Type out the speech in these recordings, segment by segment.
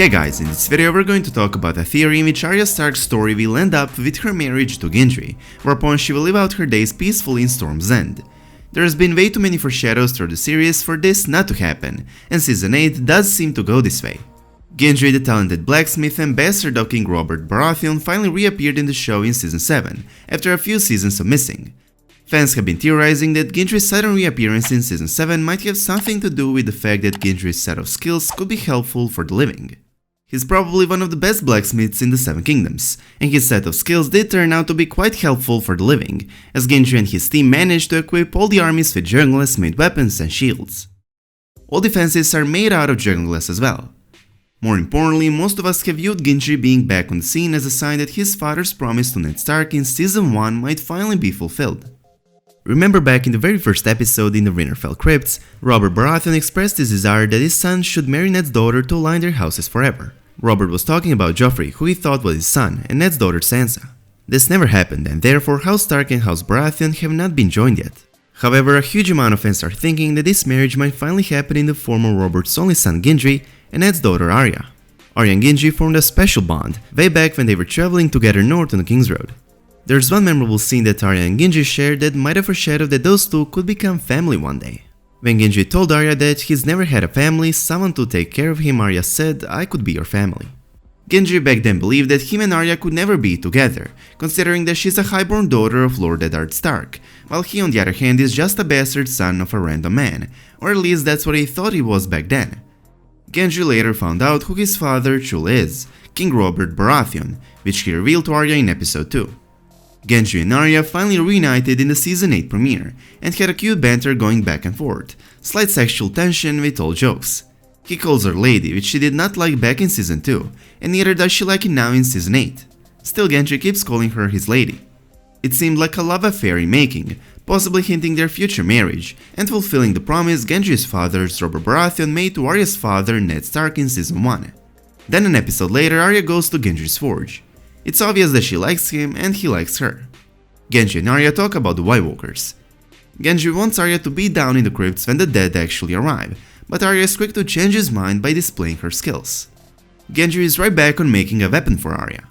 Hey guys, in this video we're going to talk about a theory in which Arya Stark's story will end up with her marriage to Gendry, whereupon she will live out her days peacefully in Storm's End. There has been way too many foreshadows through the series for this not to happen, and Season 8 does seem to go this way. Gendry, the talented blacksmith and bastard of King Robert Baratheon, finally reappeared in the show in Season 7, after a few seasons of missing. Fans have been theorizing that Gendry's sudden reappearance in Season 7 might have something to do with the fact that Gendry's set of skills could be helpful for the living. He's probably one of the best blacksmiths in the Seven Kingdoms, and his set of skills did turn out to be quite helpful for the living, as Gendry and his team managed to equip all the armies with dragon-glass-made weapons and shields. All defenses are made out of dragon-glass as well. More importantly, most of us have viewed Gendry being back on the scene as a sign that his father's promise to Ned Stark in Season 1 might finally be fulfilled. Remember back in the very first episode in the Winterfell Crypts, Robert Baratheon expressed his desire that his son should marry Ned's daughter to align their houses forever. Robert was talking about Joffrey, who he thought was his son, and Ned's daughter Sansa. This never happened, and therefore House Stark and House Baratheon have not been joined yet. However, a huge amount of fans are thinking that this marriage might finally happen in the form of Robert's only son Gendry and Ned's daughter Arya. Arya and Gendry formed a special bond, way back when they were traveling together north on the King's Road. There's one memorable scene that Arya and Gendry shared that might have foreshadowed that those two could become family one day. When Gendry told Arya that he's never had a family, someone to take care of him, Arya said, "I could be your family." Gendry back then believed that him and Arya could never be together, considering that she's a highborn daughter of Lord Eddard Stark, while he on the other hand is just a bastard son of a random man, or at least that's what he thought he was back then. Gendry later found out who his father truly is, King Robert Baratheon, which he revealed to Arya in episode 2. Gendry and Arya finally reunited in the Season 8 premiere, and had a cute banter going back and forth, slight sexual tension with all jokes. He calls her lady, which she did not like back in Season 2, and neither does she like it now in Season 8. Still, Gendry keeps calling her his lady. It seemed like a love affair in making, possibly hinting their future marriage, and fulfilling the promise Gendry's father, Robert Baratheon, made to Arya's father, Ned Stark, in Season 1. Then an episode later, Arya goes to Gendry's forge. It's obvious that she likes him and he likes her. Gendry and Arya talk about the White Walkers. Gendry wants Arya to be down in the crypts when the dead actually arrive, but Arya is quick to change his mind by displaying her skills. Gendry is right back on making a weapon for Arya.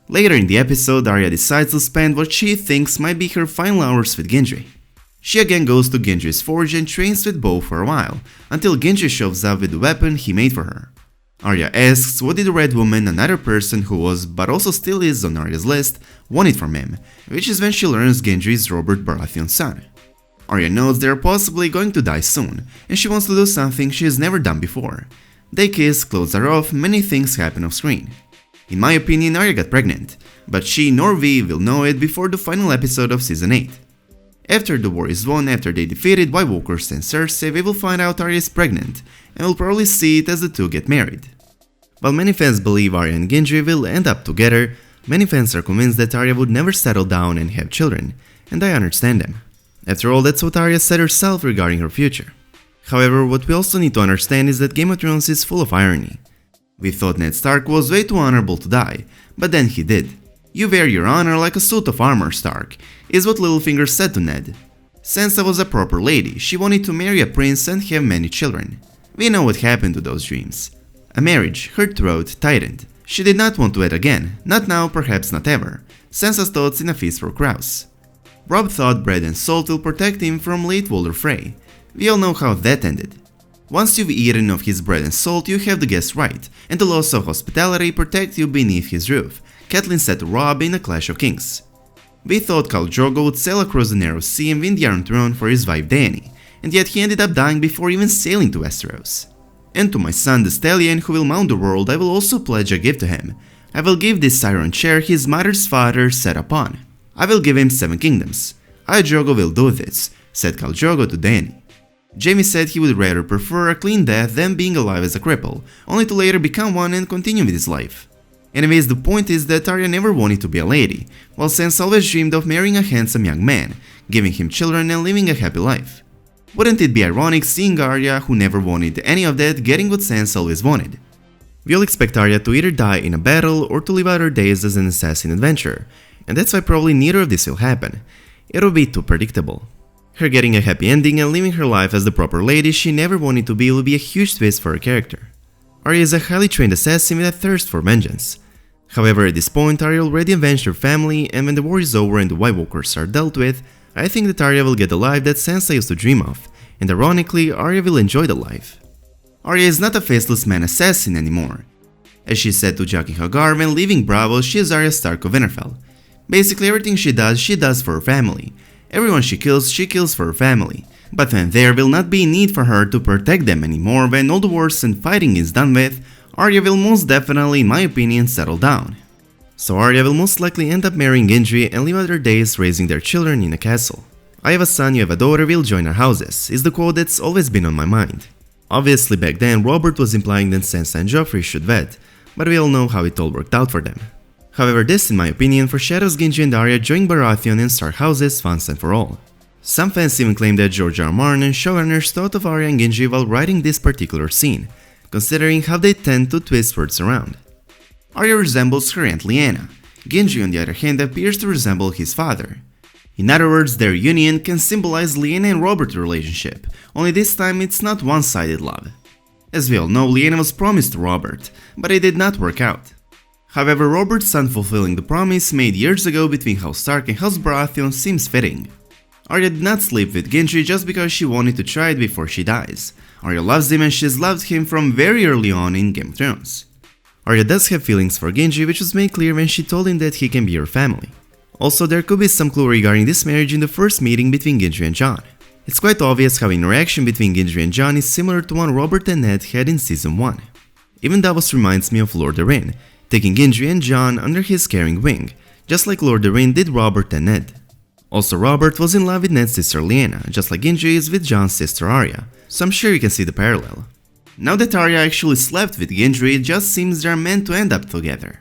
Later in the episode, Arya decides to spend what she thinks might be her final hours with Gendry. She again goes to Gendry's forge and trains with bow for a while, until Gendry shows up with the weapon he made for her. Arya asks what did the Red Woman, another person who was, but also still is on Arya's list, wanted from him, which is when she learns Gendry is Robert Baratheon's son. Arya knows they are possibly going to die soon, and she wants to do something she has never done before. They kiss, clothes are off, many things happen off screen. In my opinion, Arya got pregnant, but she nor we will know it before the final episode of Season 8. After the war is won, after they defeated White Walkers and Cersei, we will find out Arya is pregnant, and we'll probably see it as the two get married. While many fans believe Arya and Gendry will end up together, many fans are convinced that Arya would never settle down and have children, and I understand them. After all, that's what Arya said herself regarding her future. However, what we also need to understand is that Game of Thrones is full of irony. We thought Ned Stark was way too honorable to die, but then he did. "You wear your honor like a suit of armor, Stark," is what Littlefinger said to Ned. Sansa was a proper lady, she wanted to marry a prince and have many children. We know what happened to those dreams. A marriage, her throat tightened. She did not want to wed again, not now, perhaps not ever. Sansa's thoughts in a feast for crows. Robb thought bread and salt will protect him from late Walder Frey. We all know how that ended. Once you've eaten of his bread and salt, you have the guest right, and the laws of hospitality protect you beneath his roof, Catelyn said to Robb in A Clash of Kings. We thought Khal Drogo would sail across the Narrow Sea and win the Iron Throne for his wife Dany, and yet he ended up dying before even sailing to Westeros. And to my son the stallion who will mount the world, I will also pledge a gift to him. I will give this iron chair his mother's father sat upon. I will give him 7 kingdoms. I, Drogo, will do this, said Khal Drogo to Dany. Jaime said he would rather prefer a clean death than being alive as a cripple, only to later become one and continue with his life. Anyways, the point is that Arya never wanted to be a lady, while Sansa always dreamed of marrying a handsome young man, giving him children and living a happy life. Wouldn't it be ironic seeing Arya, who never wanted any of that, getting what Sansa always wanted? We all expect Arya to either die in a battle or to live out her days as an assassin adventurer, and that's why probably neither of this will happen. It would be too predictable. Her getting a happy ending and living her life as the proper lady she never wanted to be will be a huge twist for her character. Arya is a highly trained assassin with a thirst for vengeance. However, at this point, Arya already avenged her family, and when the war is over and the White Walkers are dealt with, I think that Arya will get the life that Sansa used to dream of, and ironically, Arya will enjoy the life. Arya is not a faceless man assassin anymore. As she said to Jaqen H'ghar when leaving Bravo, she is Arya Stark of Winterfell. Basically everything she does for her family. Everyone she kills for her family. But when there will not be need for her to protect them anymore, when all the wars and fighting is done with, Arya will most definitely, in my opinion, settle down. So Arya will most likely end up marrying Gendry and live out their days raising their children in a castle. "I have a son, you have a daughter, we'll join our houses," is the quote that's always been on my mind. Obviously back then Robert was implying that Sansa and Joffrey should wed, but we all know how it all worked out for them. However, this in my opinion foreshadows Gendry and Arya joining Baratheon and Stark houses once and for all. Some fans even claim that George R. R. Martin and showrunners thought of Arya and Gendry while writing this particular scene, considering how they tend to twist words around. Arya resembles her aunt Lyanna. Gendry on the other hand appears to resemble his father. In other words, their union can symbolize Lyanna and Robert's relationship, only this time it's not one-sided love. As we all know, Lyanna was promised to Robert, but it did not work out. However, Robert's son fulfilling the promise made years ago between House Stark and House Baratheon seems fitting. Arya did not sleep with Gendry just because she wanted to try it before she dies. Arya loves him and she's loved him from very early on in Game of Thrones. Arya does have feelings for Gendry, which was made clear when she told him that he can be her family. Also, there could be some clue regarding this marriage in the first meeting between Gendry and Jon. It's quite obvious how interaction between Gendry and Jon is similar to one Robert and Ned had in Season 1. Even Davos reminds me of Lord Arryn, taking Gendry and Jon under his caring wing, just like Lord Arryn did Robert and Ned. Also, Robert was in love with Ned's sister Lyanna, just like Gendry is with Jon's sister Arya, so I'm sure you can see the parallel. Now that Arya actually slept with Gendry, it just seems they're meant to end up together.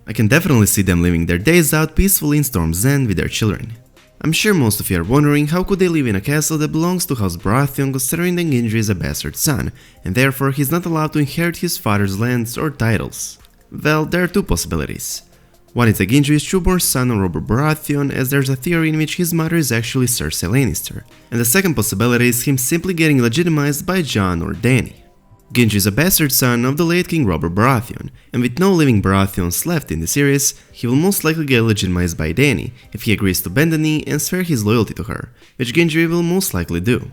I can definitely see them living their days out peacefully in Storm's End with their children. I'm sure most of you are wondering how could they live in a castle that belongs to House Baratheon considering that Gendry is a bastard son, and therefore he's not allowed to inherit his father's lands or titles. Well, there are two possibilities. One is that Gendry is trueborn son of Robert Baratheon, as there's a theory in which his mother is actually Cersei Lannister, and the second possibility is him simply getting legitimized by Jon or Dany. Gendry is a bastard son of the late King Robert Baratheon, and with no living Baratheons left in the series, he will most likely get legitimized by Dany if he agrees to bend the knee and swear his loyalty to her, which Gendry will most likely do.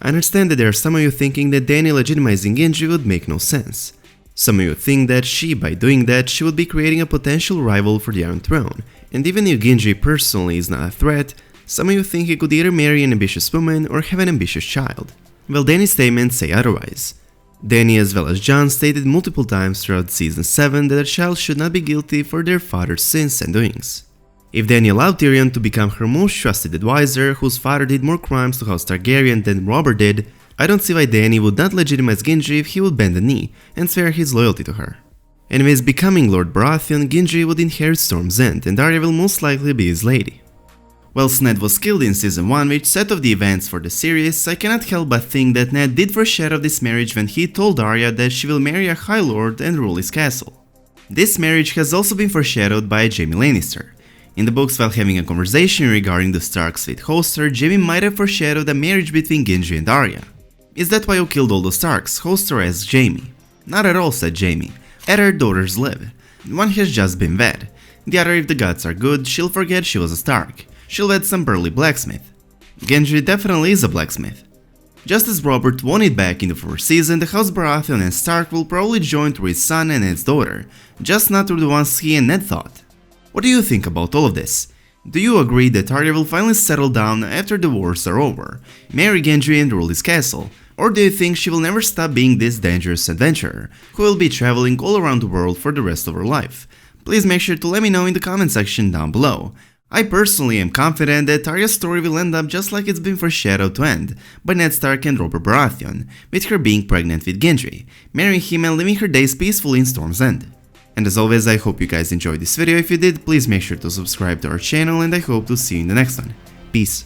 I understand that there are some of you thinking that Dany legitimizing Gendry would make no sense. Some of you think that by doing that, she would be creating a potential rival for the Iron Throne, and even if Gendry personally is not a threat, some of you think he could either marry an ambitious woman or have an ambitious child. Well, Dany's statements say otherwise. Dany as well as Jon stated multiple times throughout Season 7 that a child should not be guilty for their father's sins and doings. If Dany allowed Tyrion to become her most trusted advisor, whose father did more crimes to House Targaryen than Robert did, I don't see why Dany would not legitimize Gendry if he would bend the knee and swear his loyalty to her. Anyways, becoming Lord Baratheon, Gendry would inherit Storm's End and Arya will most likely be his lady. Whilst Ned was killed in Season 1, which set off the events for the series, I cannot help but think that Ned did foreshadow this marriage when he told Arya that she will marry a High Lord and rule his castle. This marriage has also been foreshadowed by Jaime Lannister. In the books, while having a conversation regarding the Starks with Hoster, Jaime might have foreshadowed a marriage between Gendry and Arya. "Is that why you killed all the Starks?" Hoster asked Jaime. "Not at all," said Jaime. "Let her daughters live. One has just been wed. The other, if the gods are good, she'll forget she was a Stark. She'll wed some burly blacksmith." Gendry definitely is a blacksmith. Just as Robert won it back in the first season, the House Baratheon and Stark will probably join through his son and Ned's daughter, just not through the ones he and Ned thought. What do you think about all of this? Do you agree that Arya will finally settle down after the wars are over, marry Gendry and rule his castle, or do you think she will never stop being this dangerous adventurer, who will be traveling all around the world for the rest of her life? Please make sure to let me know in the comment section down below. I personally am confident that Arya's story will end up just like it's been foreshadowed to end, by Ned Stark and Robert Baratheon, with her being pregnant with Gendry, marrying him and living her days peacefully in Storm's End. And as always, I hope you guys enjoyed this video. If you did, please make sure to subscribe to our channel and I hope to see you in the next one. Peace.